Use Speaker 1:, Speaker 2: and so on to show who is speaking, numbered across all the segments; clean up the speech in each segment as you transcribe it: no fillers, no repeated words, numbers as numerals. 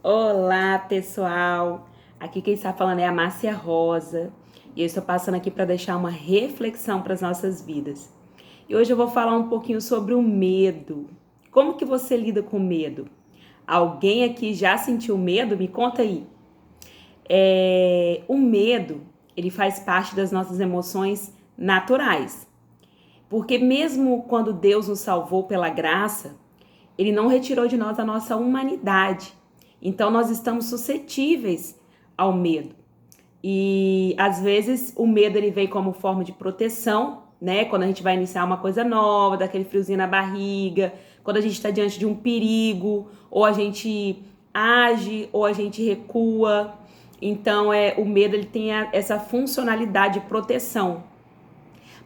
Speaker 1: Olá, pessoal! Aqui quem está falando é a Márcia Rosa e eu estou passando aqui para deixar uma reflexão para as nossas vidas. E hoje eu vou falar um pouquinho sobre o medo. Como que você lida com medo? Alguém aqui já sentiu medo? Me conta aí. O medo, ele faz parte das nossas emoções naturais. Porque mesmo quando Deus nos salvou pela graça, Ele não retirou de nós a nossa humanidade. Então nós estamos suscetíveis ao medo. E às vezes o medo ele vem como forma de proteção, né? Quando a gente vai iniciar uma coisa nova, daquele friozinho na barriga, quando a gente está diante de um perigo, ou a gente age, ou a gente recua. Então o medo ele tem essa funcionalidade de proteção.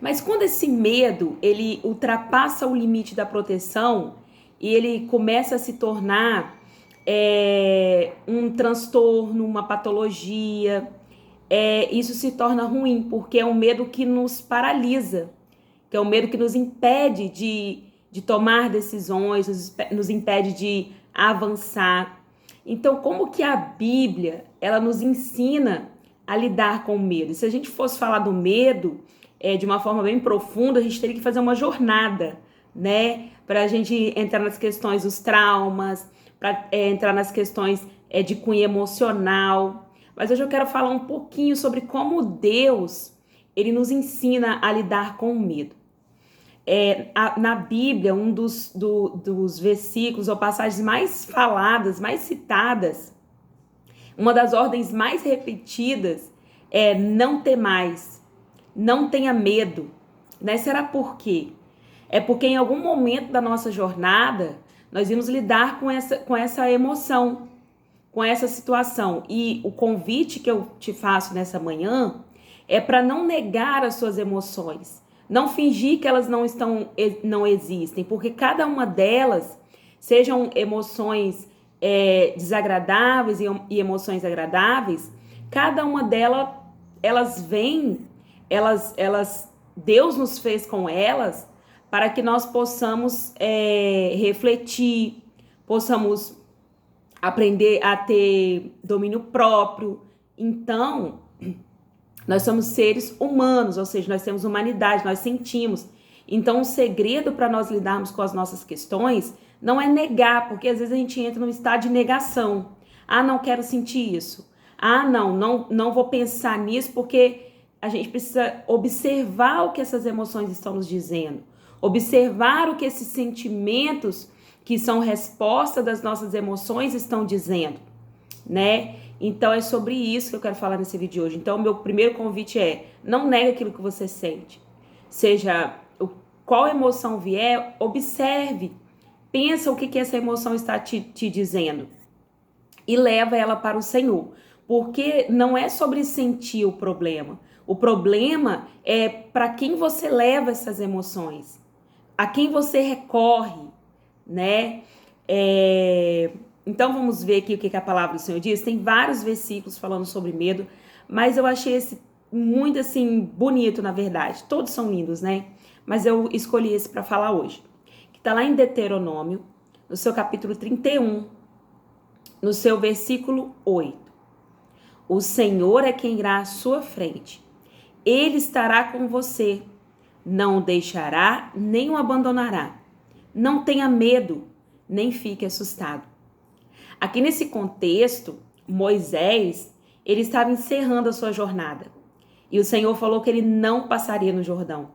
Speaker 1: Mas quando esse medo ele ultrapassa o limite da proteção e ele começa a se tornar um transtorno, uma patologia, isso se torna ruim, porque é um medo que nos paralisa, que é um medo que nos impede de tomar decisões, nos impede de avançar. Então, como que a Bíblia ela nos ensina a lidar com o medo? E se a gente fosse falar do medo de uma forma bem profunda, a gente teria que fazer uma jornada, né? Para a gente entrar nas questões dos traumas, para entrar nas questões de cunho emocional. Mas hoje eu quero falar um pouquinho sobre como Deus ele nos ensina a lidar com o medo. Na Bíblia, um dos versículos ou passagens mais faladas, mais citadas, uma das ordens mais repetidas é não temais, não tenha medo. Né? Será por quê? É porque em algum momento da nossa jornada, nós vamos lidar com essa emoção, com essa situação. E o convite que eu te faço nessa manhã é para não negar as suas emoções, não fingir que elas não existem, porque cada uma delas, sejam emoções desagradáveis e emoções agradáveis, cada uma delas, elas vêm, Deus nos fez com elas para que nós possamos refletir, possamos aprender a ter domínio próprio. Então, nós somos seres humanos, ou seja, nós temos humanidade, nós sentimos. Então, o segredo para nós lidarmos com as nossas questões não é negar, porque às vezes a gente entra num estado de negação. Ah, não quero sentir isso. Ah, não vou pensar nisso, porque a gente precisa observar o que essas emoções estão nos dizendo. Observar o que esses sentimentos, que são resposta das nossas emoções, estão dizendo, né? Então é sobre isso que eu quero falar nesse vídeo de hoje. Então o meu primeiro convite é: não negue aquilo que você sente. Seja qual emoção vier, observe, pensa o que essa emoção está te dizendo e leva ela para o Senhor. Porque não é sobre sentir o problema. O problema é para quem você leva essas emoções, a quem você recorre, né? Então vamos ver aqui o que a palavra do Senhor diz. Tem vários versículos falando sobre medo, mas eu achei esse muito assim bonito, na verdade. Todos são lindos, né? Mas eu escolhi esse para falar hoje, que está lá em Deuteronômio, no seu capítulo 31, no seu versículo 8. O Senhor é quem irá à sua frente. Ele estará com você. Não o deixará, nem o abandonará. Não tenha medo, nem fique assustado. Aqui nesse contexto, Moisés, ele estava encerrando a sua jornada. E o Senhor falou que ele não passaria no Jordão.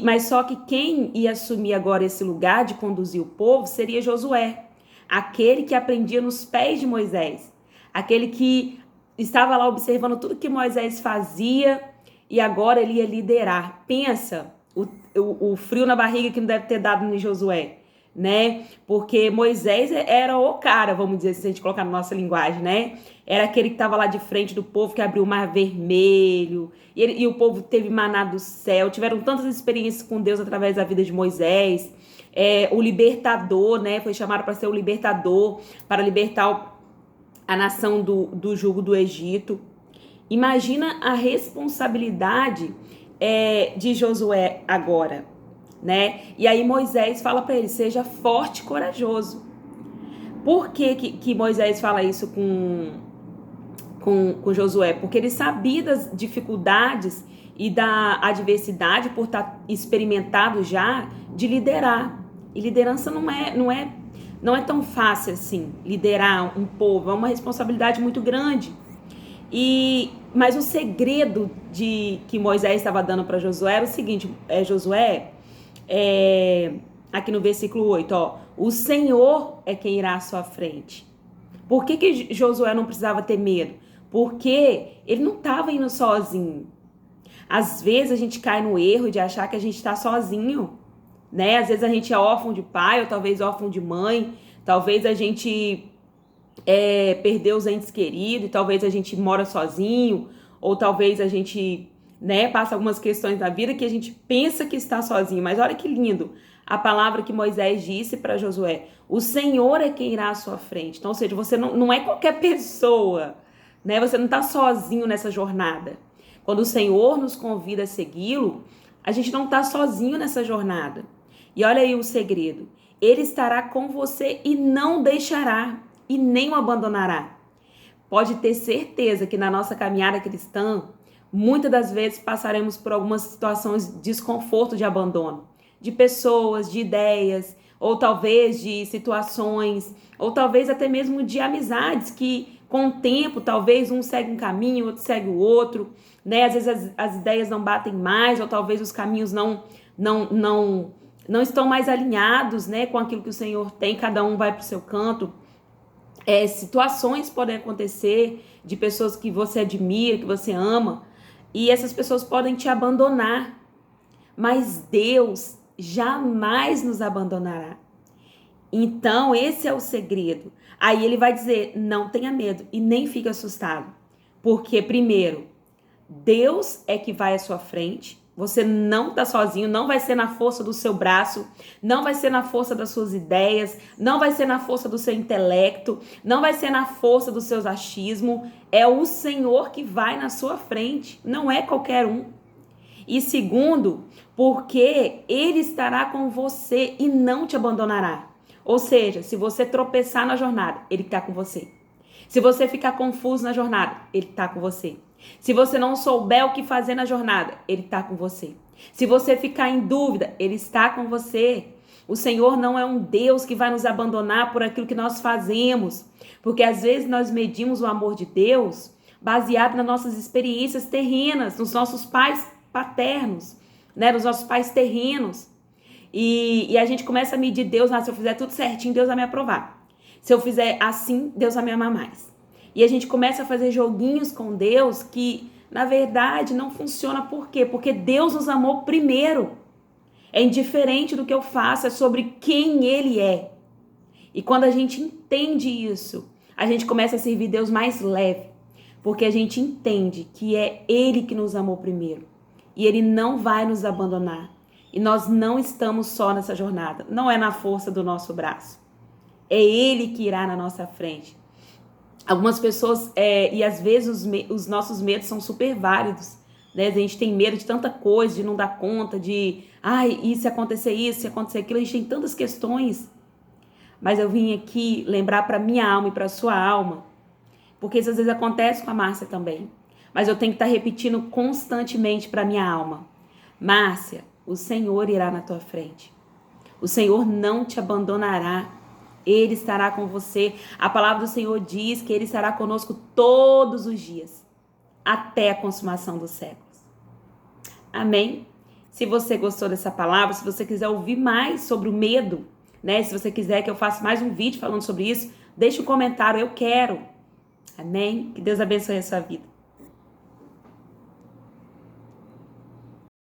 Speaker 1: Mas só que quem ia assumir agora esse lugar de conduzir o povo seria Josué, aquele que aprendia nos pés de Moisés, aquele que estava lá observando tudo que Moisés fazia e agora ele ia liderar. Pensa o frio na barriga que não deve ter dado em Josué, né? Porque Moisés era o cara, vamos dizer assim, se a gente colocar na nossa linguagem, né? Era aquele que estava lá de frente do povo, que abriu o Mar Vermelho, e o povo teve maná do céu, tiveram tantas experiências com Deus através da vida de Moisés. O libertador, né? Foi chamado para ser o libertador, para libertar a nação do jugo do Egito. Imagina a responsabilidade de Josué agora, né? E aí Moisés fala para ele: seja forte e corajoso. Por que Moisés fala isso com Josué? Porque ele sabia das dificuldades e da adversidade por estar experimentado já de liderar. E liderança não é tão fácil assim, liderar um povo, é uma responsabilidade muito grande. Mas o segredo que Moisés estava dando para Josué era o seguinte, Josué, aqui no versículo 8, ó, o Senhor é quem irá à sua frente. Por que Josué não precisava ter medo? Porque ele não estava indo sozinho. Às vezes a gente cai no erro de achar que a gente está sozinho, né? Às vezes a gente é órfão de pai, ou talvez órfão de mãe, talvez a gente perdeu os entes queridos, talvez a gente mora sozinho, ou talvez a gente, né, passa algumas questões da vida que a gente pensa que está sozinho. Mas olha que lindo a palavra que Moisés disse para Josué: o Senhor é quem irá à sua frente. Então, ou seja, você não é qualquer pessoa, né? Você não está sozinho nessa jornada. Quando o Senhor nos convida a segui-lo, a gente não está sozinho nessa jornada. E olha aí o segredo: Ele estará com você e não deixará, e nem o abandonará. Pode ter certeza que na nossa caminhada cristã, muitas das vezes passaremos por algumas situações de desconforto, de abandono, de pessoas, de ideias, ou talvez de situações, ou talvez até mesmo de amizades que com o tempo, talvez um segue um caminho, outro segue o outro, né? Às vezes as ideias não batem mais, ou talvez os caminhos não estão mais alinhados, né, com aquilo que o Senhor tem, cada um vai para o seu canto. Situações podem acontecer de pessoas que você admira, que você ama, e essas pessoas podem te abandonar, mas Deus jamais nos abandonará. Então, esse é o segredo. Aí ele vai dizer: não tenha medo e nem fique assustado. Porque, primeiro, Deus é que vai à sua frente. Você não está sozinho, não vai ser na força do seu braço, não vai ser na força das suas ideias, não vai ser na força do seu intelecto, não vai ser na força dos seus achismos. É o Senhor que vai na sua frente, não é qualquer um. E segundo, porque Ele estará com você e não te abandonará. Ou seja, se você tropeçar na jornada, Ele está com você. Se você ficar confuso na jornada, Ele está com você. Se você não souber o que fazer na jornada, Ele está com você. Se você ficar em dúvida, Ele está com você. O Senhor não é um Deus que vai nos abandonar por aquilo que nós fazemos. Porque às vezes nós medimos o amor de Deus baseado nas nossas experiências terrenas, nos nossos pais paternos, né, nos nossos pais terrenos. E a gente começa a medir Deus: se eu fizer tudo certinho, Deus vai me aprovar. Se eu fizer assim, Deus vai me amar mais. E a gente começa a fazer joguinhos com Deus que, na verdade, não funciona. Por quê? Porque Deus nos amou primeiro. É indiferente do que eu faço, é sobre quem Ele é. E quando a gente entende isso, a gente começa a servir Deus mais leve. Porque a gente entende que é Ele que nos amou primeiro. E Ele não vai nos abandonar. E nós não estamos só nessa jornada. Não é na força do nosso braço. É Ele que irá na nossa frente. Algumas pessoas, e às vezes os nossos medos são super válidos, né? A gente tem medo de tanta coisa, de não dar conta, e se acontecer isso, se acontecer aquilo, a gente tem tantas questões. Mas eu vim aqui lembrar para minha alma e para sua alma, porque isso às vezes acontece com a Márcia também. Mas eu tenho que estar repetindo constantemente para minha alma: Márcia, o Senhor irá na tua frente. O Senhor não te abandonará. Ele estará com você. A palavra do Senhor diz que Ele estará conosco todos os dias, até a consumação dos séculos. Amém? Se você gostou dessa palavra, se você quiser ouvir mais sobre o medo, né? Se você quiser que eu faça mais um vídeo falando sobre isso, deixe um comentário, eu quero. Amém? Que Deus abençoe a sua vida.